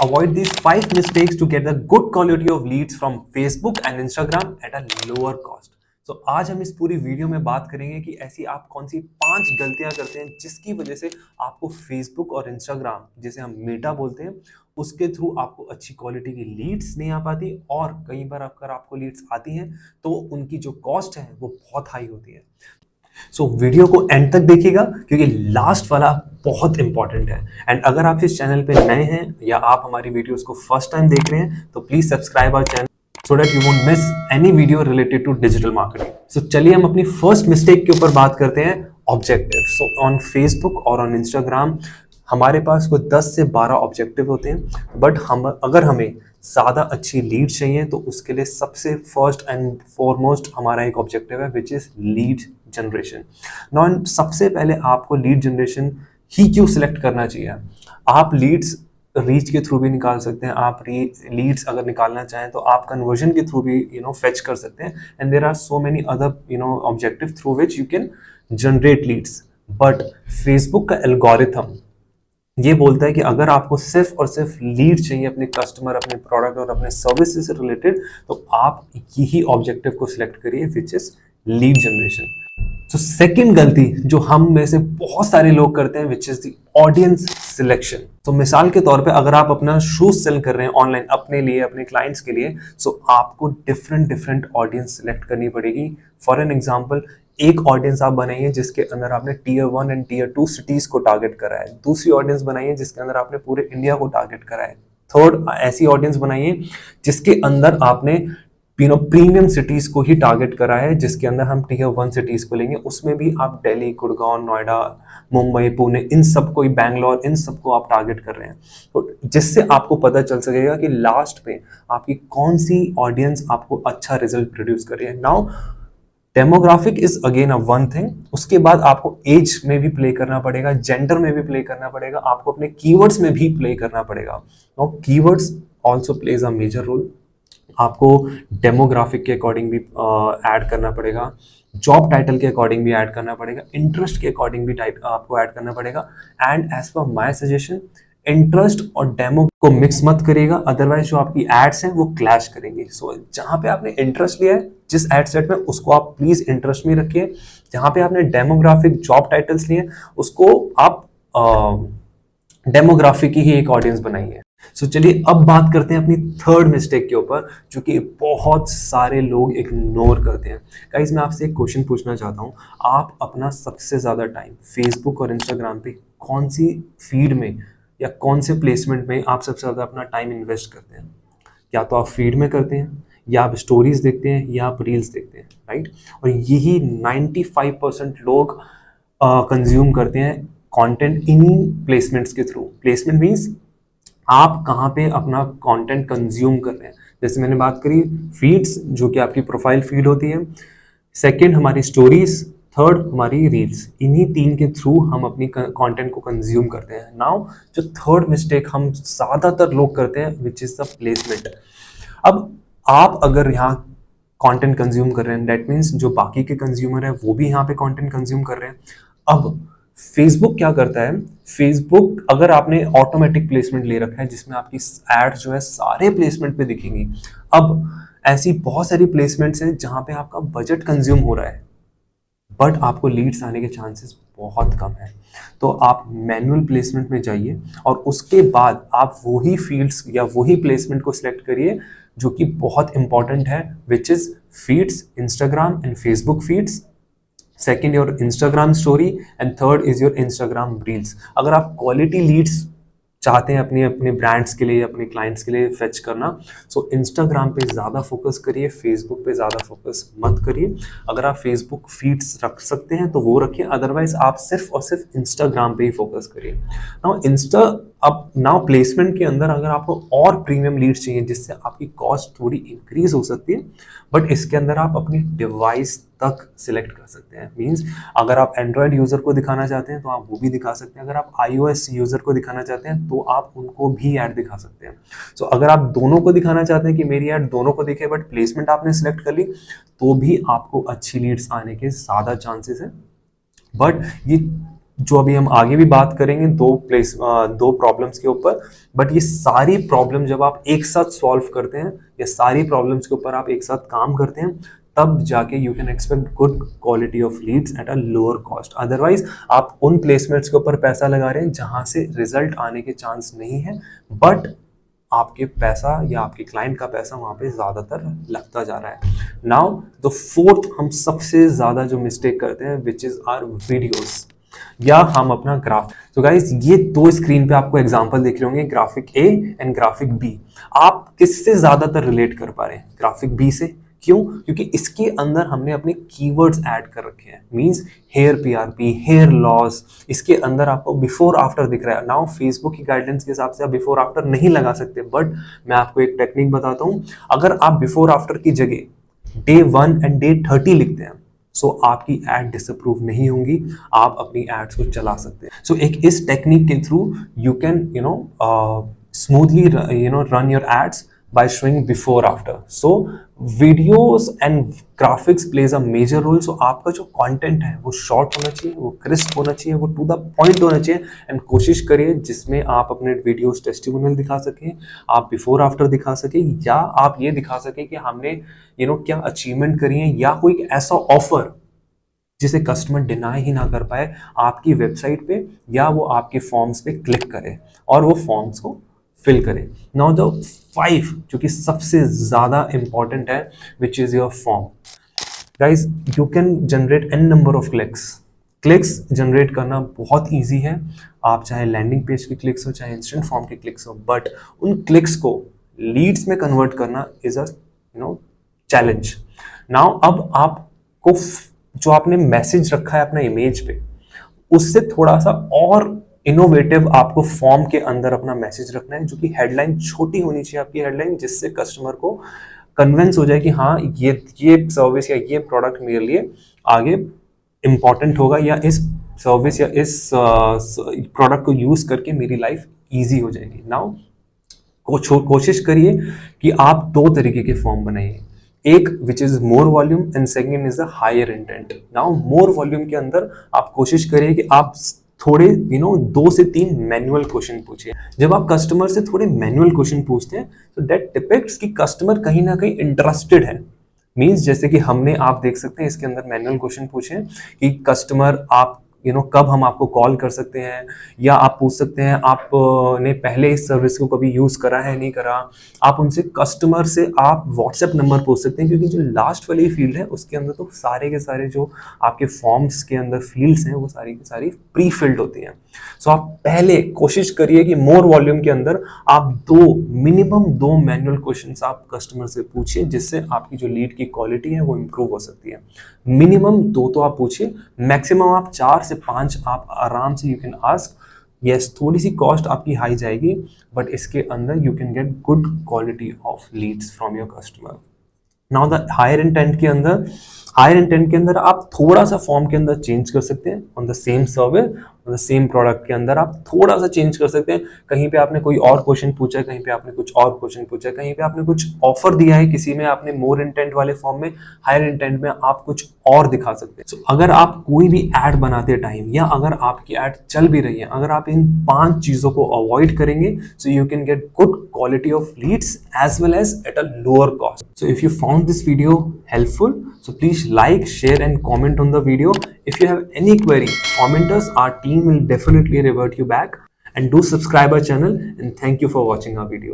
Avoid these 5 mistakes to get the good quality of leads from Facebook and Instagram at a lower cost. तो आज हम इस पूरी video में बात करेंगे कि ऐसी आप कौन सी 5 गलतियां करते हैं जिसकी वजह से आपको फेसबुक और इंस्टाग्राम, जिसे हम मेटा बोलते हैं, उसके थ्रू आपको अच्छी क्वालिटी की लीड्स नहीं आ पाती, और कई बार अगर आपको लीड्स आती हैं तो उनकी जो कॉस्ट है वो बहुत हाई होती है। सो वीडियो को एंड तक देखिएगा क्योंकि लास्ट वाला बहुत इंपॉर्टेंट है। एंड अगर आप इस चैनल पे नए हैं या आप हमारी वीडियोस को फर्स्ट टाइम देख रहे हैं तो please subscribe our channel so that you won't miss any video related to digital marketing. So चलिए हम अपनी फर्स्ट मिस्टेक के ऊपर बात करते हैं, ऑब्जेक्टिव। सो ऑन फेसबुक और ऑन इंस्टाग्राम हमारे पास कोई 10 से 12 ऑब्जेक्टिव होते हैं, बट हम अगर हमें ज़्यादा अच्छी लीड चाहिए तो उसके लिए सबसे फर्स्ट एंड फॉरमोस्ट हमारा एक ऑब्जेक्टिव है which is lead generation. Non सबसे पहले आपको लीड जनरेशन ही क्यों सिलेक्ट करना चाहिए। आप लीड्स रीच के थ्रू भी निकाल सकते हैं, आप लीड्स अगर निकालना चाहें तो आप कन्वर्जन के थ्रू भी फेच कर सकते हैं, and there are so many other objective through which you can generate leads. But Facebook का एल्गोरिथम ये बोलता है कि अगर आपको सिर्फ और सिर्फ लीड चाहिए अपने कस्टमर, अपने प्रोडक्ट और अपने सर्विसेज से रिलेटेड, तो आप यही ऑब्जेक्टिव को सिलेक्ट करिए विच इज लीड जनरेशन। तो सेकंड गलती जो हम में से बहुत सारे लोग करते हैं which is the audience selection. तो मिसाल के तौर पे अगर आप अपना शूज सेल कर रहे हैं ऑनलाइन अपने लिए, अपने क्लाइंट्स के लिए, सो आपको डिफरेंट ऑडियंस सिलेक्ट करनी पड़ेगी। फॉर एन एग्जांपल, एक ऑडियंस आप बनाइए जिसके अंदर आपने टीयर 1 एंड टीयर 2 सिटीज को टारगेट करा है। दूसरी ऑडियंस बनाइए जिसके अंदर आपने पूरे इंडिया को टारगेट करा है। थर्ड ऐसी ऑडियंस बनाइए जिसके अंदर आपने प्रीमियम सिटीज को ही टारगेट करा है, जिसके अंदर हम टीयर 1 सिटीज को लेंगे। उसमें भी आप दिल्ली, गुड़गांव, नोएडा, मुंबई, पुणे, इन सबको, बैंगलोर, इन सबको आप टारगेट कर रहे हैं, तो जिससे आपको पता चल सकेगा कि लास्ट में आपकी कौन सी ऑडियंस आपको अच्छा रिजल्ट प्रोड्यूस कर रही है। Now demographic is again a one thing. उसके बाद आपको एज में भी प्ले करना पड़ेगा, जेंडर में भी प्ले करना पड़ेगा, आपको अपने कीवर्ड्स में भी प्ले करना पड़ेगा। Now keywords also plays a major role. आपको डेमोग्राफिक के अकॉर्डिंग भी ऐड करना पड़ेगा, जॉब टाइटल के अकॉर्डिंग भी ऐड करना पड़ेगा, इंटरेस्ट के अकॉर्डिंग भी आपको ऐड करना पड़ेगा। And as per my suggestion, interest और डेमो को मिक्स मत करिएगा, अदरवाइज जो आपकी एड्स हैं वो क्लैश करेंगी। सो जहां पे आपने इंटरेस्ट लिया है जिस एड सेट में, उसको आप प्लीज इंटरेस्ट में रखिए। जहां पे आपने डेमोग्राफिक जॉब टाइटल्स लिए उसको आप डेमोग्राफिक की ही एक ऑडियंस बनाइए। सो चलिए अब बात करते हैं अपनी थर्ड मिस्टेक के ऊपर जो कि बहुत सारे लोग इग्नोर करते हैं। गाइस, मैं आपसे एक क्वेश्चन पूछना चाहता हूं, आप अपना सबसे ज्यादा टाइम फेसबुक और इंस्टाग्राम पे कौन सी फीड में या कौन से प्लेसमेंट में आप सबसे ज्यादा अपना टाइम इन्वेस्ट करते हैं? या तो आप फीड में करते हैं, या आप स्टोरीज देखते हैं, या आप रील्स देखते हैं, राइट? और यही 95% लोग कंज्यूम करते हैं कंटेंट इन्हीं प्लेसमेंट्स के थ्रू। प्लेसमेंट मीन्स आप कहाँ पे अपना कंटेंट कंज्यूम कर रहे हैं। जैसे मैंने बात करी फीड्स, जो कि आपकी प्रोफाइल फीड होती है, सेकंड हमारी स्टोरीज, थर्ड हमारी रील्स। इन्हीं तीन के थ्रू हम अपनी कंटेंट को कंज्यूम करते हैं। नाउ जो थर्ड मिस्टेक हम ज़्यादातर लोग करते हैं विच इज़ द प्लेसमेंट। अब आप अगर यहाँ कंटेंट कंज्यूम कर रहे हैं, दैट मीन्स जो बाकी के कंज्यूमर है वो भी यहाँ पे कंटेंट कंज्यूम कर रहे हैं। अब फेसबुक क्या करता है, फेसबुक अगर आपने ऑटोमेटिक प्लेसमेंट ले रखा है जिसमें आपकी एड जो है सारे प्लेसमेंट पे दिखेंगी। अब ऐसी बहुत सारी प्लेसमेंट्स हैं जहां पे आपका बजट कंज्यूम हो रहा है बट आपको लीड्स आने के चांसेस बहुत कम है। तो आप मैनुअल प्लेसमेंट में जाइए और उसके बाद आप वही फील्ड्स या वही प्लेसमेंट को सिलेक्ट करिए जो कि बहुत इंपॉर्टेंट है, which is feeds, Instagram and Facebook feeds, second your Instagram story, and third is your Instagram reels. अगर आप क्वालिटी लीड्स चाहते हैं अपने अपने ब्रांड्स के लिए, अपने क्लाइंट्स के लिए फेच करना, सो इंस्टाग्राम पे ज़्यादा फोकस करिए, फेसबुक पे ज़्यादा फोकस मत करिए। अगर आप फेसबुक फीड्स रख सकते हैं तो वो रखिए, अदरवाइज आप सिर्फ और सिर्फ इंस्टाग्राम पे ही फोकस करिए। नाउ प्लेसमेंट के अंदर अगर आपको और प्रीमियम लीड्स चाहिए जिससे आपकी कॉस्ट थोड़ी इंक्रीज हो सकती है, बट इसके अंदर आप अपनी डिवाइस तक सिलेक्ट कर सकते हैं। मींस अगर आप एंड्रॉयड यूजर को दिखाना चाहते हैं तो आप वो भी दिखा सकते हैं, अगर आप iOS यूजर को दिखाना चाहते हैं तो आप उनको भी ऐड दिखा सकते हैं। सो अगर आप दोनों को दिखाना चाहते हैं कि मेरी ऐड दोनों को दिखे बट प्लेसमेंट आपने सिलेक्ट कर ली, तो भी आपको अच्छी लीड्स आने के ज़्यादा चांसेस हैं। बट ये जो अभी हम आगे भी बात करेंगे दो प्रॉब्लम्स के ऊपर। बट ये सारी प्रॉब्लम जब आप एक साथ सॉल्व करते हैं, या सारी प्रॉब्लम्स के ऊपर आप एक साथ काम करते हैं, तब जाके you can expect good quality of leads at a lower cost. Otherwise आप उन प्लेसमेंट्स के ऊपर पैसा लगा रहे हैं जहां से रिजल्ट आने के चांस नहीं है, बट आपके पैसा या आपके क्लाइंट का पैसा वहां पे ज्यादातर लगता जा रहा है। नाउ द फोर्थ हम सबसे ज्यादा जो मिस्टेक करते हैं, विच इज आर वीडियोस, या हम अपना ग्राफ। तो गाइस ये दो स्क्रीन पे आपको एग्जांपल दिख रहे होंगे, graphic A and graphic B. आप किससे ज्यादातर रिलेट कर पा रहे हैं? ग्राफिक बी से। क्यों? क्योंकि इसके अंदर हमने अपने कीवर्ड्स ऐड कर रखे हैं, means hair PRP, hair loss. इसके अंदर आपको बिफोर आफ्टर दिख रहा है। नाउ फेसबुक की गाइडलाइंस के हिसाब से आप बिफोर आफ्टर नहीं लगा सकते, बट मैं आपको एक टेक्निक बताता हूं। अगर आप बिफोर आफ्टर की जगह डे 1 एंड डे 30 लिखते हैं, सो आपकी एड डिसअप्रूव नहीं होंगी, आप अपनी एड्स को चला सकते हैं। सो एक इस टेक्निक के through you can smoothly run your ads by showing before after. So videos and graphics plays a major role. So आपका जो content है वो short होना चाहिए, वो crisp होना चाहिए, वो to the point होना चाहिए। and कोशिश करिए जिसमें आप अपने videos testimonial दिखा सकें, आप before after दिखा सकें, या आप ये दिखा सकें कि हमने क्या अचीवमेंट करी है, या कोई ऐसा ऑफर जिसे कस्टमर डिनाई ही ना कर पाए आपकी वेबसाइट पे, या वो आपके फॉर्म्स पे क्लिक करे और वो फॉर्म्स को फिल करें। नाउ द 5 जो कि सबसे ज्यादा इंपॉर्टेंट है, which is your form. Guys you can generate N number of clicks generate करना बहुत ईजी है। आप चाहे लैंडिंग पेज के क्लिक्स हो, चाहे इंस्टेंट फॉर्म के क्लिक्स हो, बट उन क्लिक्स को लीड्स में कन्वर्ट करना इज अ चैलेंज। नाउ अब आपको जो आपने मैसेज रखा है अपना इमेज पे, उससे थोड़ा सा और इनोवेटिव आपको फॉर्म के अंदर अपना मैसेज रखना है, जो कि हेडलाइन छोटी होनी चाहिए आपकी हेडलाइन, जिससे कस्टमर को कन्विंस हो जाए कि हाँ ये सर्विस या ये प्रोडक्ट मेरे लिए आगे इंपॉर्टेंट होगा, या इस सर्विस या इस प्रोडक्ट को यूज करके मेरी लाइफ इजी हो जाएगी। नाउ कोशिश करिए कि आप दो तरीके के फॉर्म बनाइए, एक which is more volume and second is the higher intent. Now more volume के अंदर आप कोशिश करिए कि आप थोड़े 2 से 3 मैनुअल क्वेश्चन पूछिए। जब आप कस्टमर से थोड़े मैनुअल क्वेश्चन पूछते हैं तो दैट डिपिक्ट्स कि कस्टमर कहीं ना कहीं इंटरेस्टेड है। मींस जैसे कि हमने, आप देख सकते हैं इसके अंदर मैनुअल क्वेश्चन पूछे कि कस्टमर आप कब हम आपको कॉल कर सकते हैं, या आप पूछ सकते हैं आप ने पहले इस सर्विस को कभी यूज करा है नहीं करा। आप उनसे कस्टमर से आप व्हाट्सएप नंबर पूछ सकते हैं, क्योंकि जो लास्ट वाली फील्ड है उसके अंदर तो सारे के सारे जो आपके फॉर्म्स के अंदर फील्ड्स हैं वो सारी की सारी प्री फिल्ड होती हैं। सो आप पहले कोशिश करिए कि मोर वॉल्यूम के अंदर आप मिनिमम दो मैनुअल क्वेश्चंस आप कस्टमर से पूछिए, जिससे आपकी जो लीड की क्वालिटी है वो इंप्रूव हो सकती है। मिनिमम 2 तो आप पूछिए, मैक्सिमम आप 4 से 5 आप आराम से यू कैन आस्क। यस, थोड़ी सी कॉस्ट आपकी हाई जाएगी, बट इसके अंदर you can get good quality of leads from your customer. Now the higher intent के अंदर आप थोड़ा सा फॉर्म के अंदर चेंज कर सकते हैं। On the same service, on the same product के अंदर आप थोड़ा सा चेंज कर सकते हैं। कहीं पे आपने कोई और क्वेश्चन पूछा है, कहीं पे आपने कुछ और क्वेश्चन पूछा है, कहीं पे आपने कुछ ऑफर दिया है, किसी में आपने मोर इंटेंट वाले फॉर्म में, हायर इंटेंट में आप कुछ और दिखा सकते हैं। So, अगर आप कोई भी एड बनाते टाइम, या अगर आपकी एड चल भी रही है, अगर आप इन 5 चीजों को अवॉइड करेंगे, so you can get good quality of leads as well as at a lower cost. So if you found this video helpful, so please like, share and comment on the video. If you have any query, comment us. Our team will definitely revert you back. And do subscribe our channel, and thank you for watching our video.